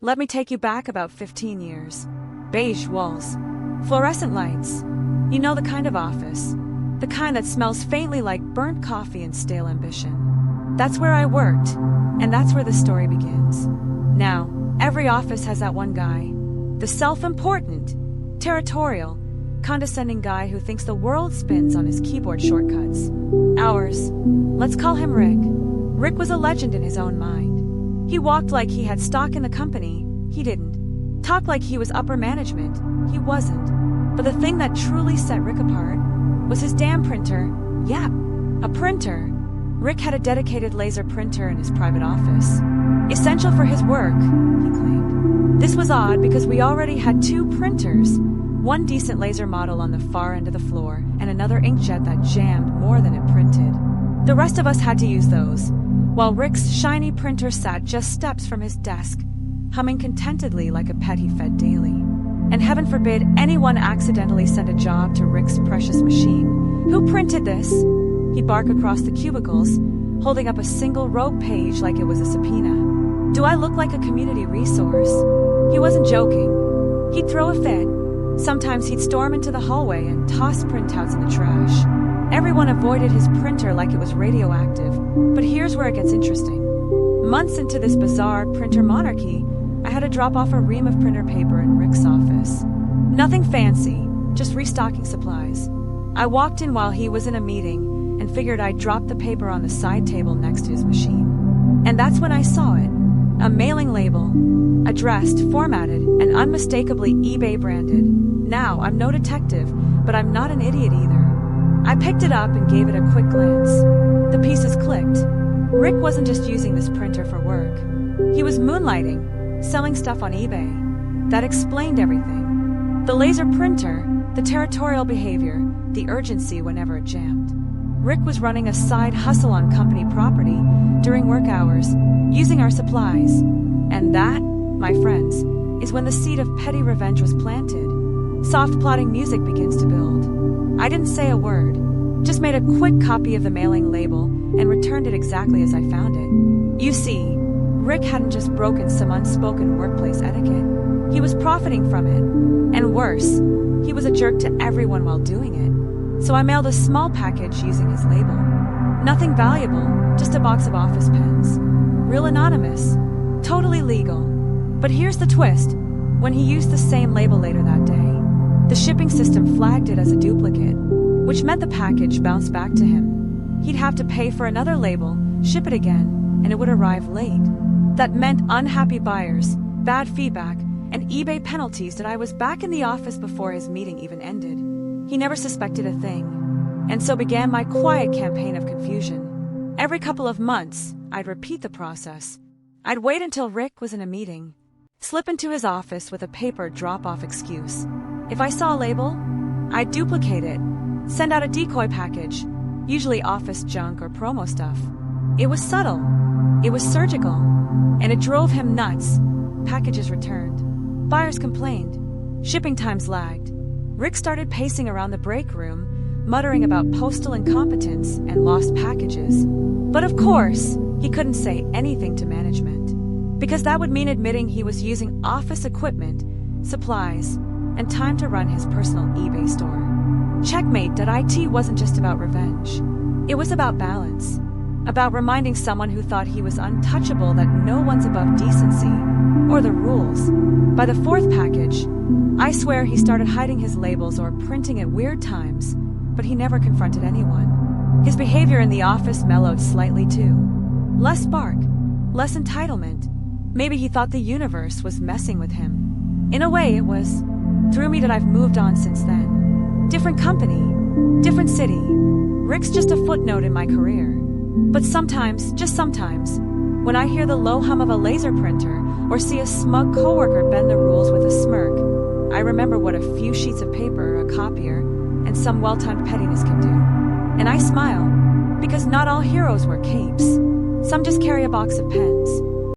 Let me take you back about 15 years. Beige walls. Fluorescent lights. You know the kind of office. The kind that smells faintly like burnt coffee and stale ambition. That's where I worked, and that's where the story begins. Now, every office has that one guy. The self-important, territorial, condescending guy who thinks the world spins on his keyboard shortcuts. Ours. Let's call him Rick. Rick was a legend in his own mind. He walked like he had stock in the company. He didn't. Talked like he was upper management. He wasn't. But the thing that truly set Rick apart was his damn printer. Yep, a printer. Rick had a dedicated laser printer in his private office. Essential for his work, he claimed. This was odd because we already had two printers. One decent laser model on the far end of the floor, and another inkjet that jammed more than it printed. The rest of us had to use those, while Rick's shiny printer sat just steps from his desk, humming contentedly like a pet he fed daily. And heaven forbid anyone accidentally send a job to Rick's precious machine. Who printed this? He'd bark across the cubicles, holding up a single rogue page like it was a subpoena. Do I look like a community resource? He wasn't joking. He'd throw a fit. Sometimes he'd storm into the hallway and toss printouts in the trash. Everyone avoided his printer like it was radioactive. But here's where it gets interesting. Months into this bizarre printer monarchy, I had to drop off a ream of printer paper in Rick's office. Nothing fancy, just restocking supplies. I walked in while he was in a meeting and figured I'd drop the paper on the side table next to his machine. And that's when I saw it. A mailing label, addressed, formatted, and unmistakably eBay branded. Now, I'm no detective, but I'm not an idiot either. I picked it up and gave it a quick glance. The pieces clicked. Rick wasn't just using this printer for work. He was moonlighting, selling stuff on eBay. That explained everything. The laser printer, the territorial behavior, the urgency whenever it jammed. Rick was running a side hustle on company property during work hours, using our supplies. And that, my friends, is when the seed of petty revenge was planted. Soft plotting music begins to build. I didn't say a word, just made a quick copy of the mailing label and returned it exactly as I found it. You see, Rick hadn't just broken some unspoken workplace etiquette. He was profiting from it. And worse, he was a jerk to everyone while doing it. So I mailed a small package using his label. Nothing valuable, just a box of office pens. Real anonymous, totally legal. But here's the twist. When he used the same label later that day, the shipping system flagged it as a duplicate, which meant the package bounced back to him. He'd have to pay for another label, ship it again, and it would arrive late. That meant unhappy buyers, bad feedback, and eBay penalties that I was back in the office before his meeting even ended. He never suspected a thing, and so began my quiet campaign of confusion. Every couple of months, I'd repeat the process. I'd wait until Rick was in a meeting, slip into his office with a paper drop-off excuse. If I saw a label, I'd duplicate it, send out a decoy package, usually office junk or promo stuff. It was subtle, it was surgical, and it drove him nuts. Packages returned. Buyers complained. Shipping times lagged. Rick started pacing around the break room, muttering about postal incompetence and lost packages. But of course, he couldn't say anything to management, because that would mean admitting he was using office equipment, supplies, and time to run his personal eBay store. Checkmate.it wasn't just about revenge. It was about balance. About reminding someone who thought he was untouchable that no one's above decency or the rules. By the fourth package, I swear he started hiding his labels or printing at weird times, but he never confronted anyone. His behavior in the office mellowed slightly too. Less bark, less entitlement. Maybe he thought the universe was messing with him. In a way, it was. Through me that I've moved on since then. Different company, different city. Rick's just a footnote in my career. But sometimes, just sometimes, when I hear the low hum of a laser printer or see a smug coworker bend the rules with a smirk, I remember what a few sheets of paper, a copier, and some well-timed pettiness can do. And I smile, because not all heroes wear capes. Some just carry a box of pens.